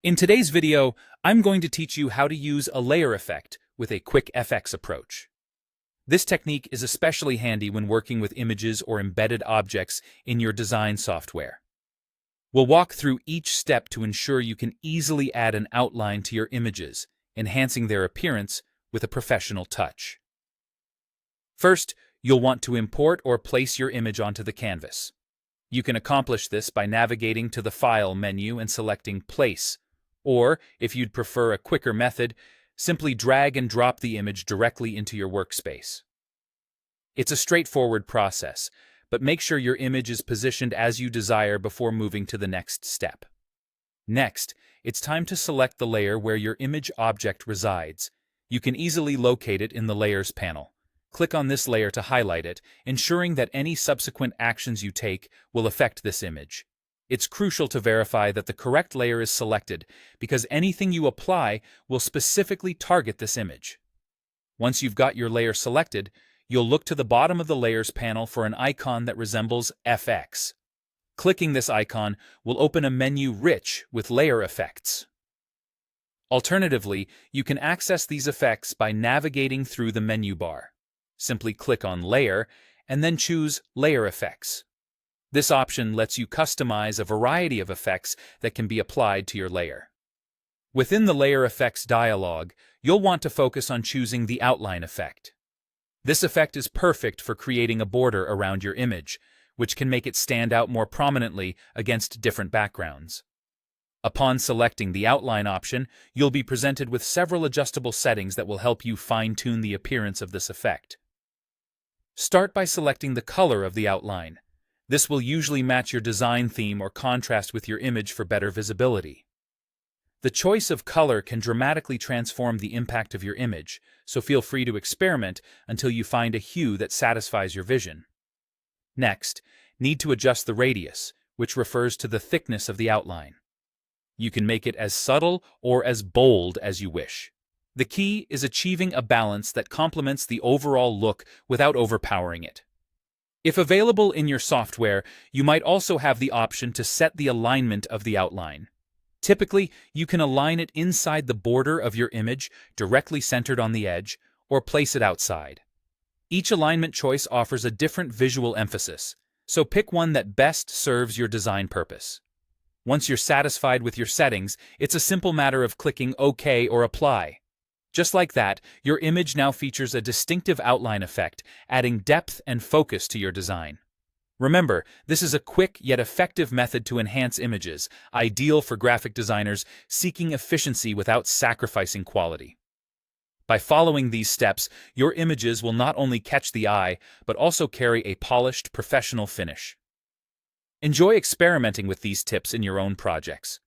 In today's video, I'm going to teach you how to use a layer effect with a quick FX approach. This technique is especially handy when working with images or embedded objects in your design software. We'll walk through each step to ensure you can easily add an outline to your images, enhancing their appearance with a professional touch. First, you'll want to import or place your image onto the canvas. You can accomplish this by navigating to the File menu and selecting Place, or, if you'd prefer a quicker method, simply drag and drop the image directly into your workspace. It's a straightforward process, but make sure your image is positioned as you desire before moving to the next step. Next, it's time to select the layer where your image object resides. You can easily locate it in the Layers panel. Click on this layer to highlight it, ensuring that any subsequent actions you take will affect this image. It's crucial to verify that the correct layer is selected because anything you apply will specifically target this image. Once you've got your layer selected, you'll look to the bottom of the Layers panel for an icon that resembles FX. Clicking this icon will open a menu rich with layer effects. Alternatively, you can access these effects by navigating through the menu bar. Simply click on Layer and then choose Layer Effects. This option lets you customize a variety of effects that can be applied to your layer. Within the Layer Effects dialog, you'll want to focus on choosing the Outline effect. This effect is perfect for creating a border around your image, which can make it stand out more prominently against different backgrounds. Upon selecting the Outline option, you'll be presented with several adjustable settings that will help you fine-tune the appearance of this effect. Start by selecting the color of the outline. This will usually match your design theme or contrast with your image for better visibility. The choice of color can dramatically transform the impact of your image, so feel free to experiment until you find a hue that satisfies your vision. Next, need to adjust the radius, which refers to the thickness of the outline. You can make it as subtle or as bold as you wish. The key is achieving a balance that complements the overall look without overpowering it. If available in your software, you might also have the option to set the alignment of the outline. Typically, you can align it inside the border of your image, directly centered on the edge, or place it outside. Each alignment choice offers a different visual emphasis, so pick one that best serves your design purpose. Once you're satisfied with your settings, it's a simple matter of clicking OK or Apply. Just like that, your image now features a distinctive outline effect, adding depth and focus to your design. Remember, this is a quick yet effective method to enhance images, ideal for graphic designers seeking efficiency without sacrificing quality. By following these steps, your images will not only catch the eye, but also carry a polished, professional finish. Enjoy experimenting with these tips in your own projects.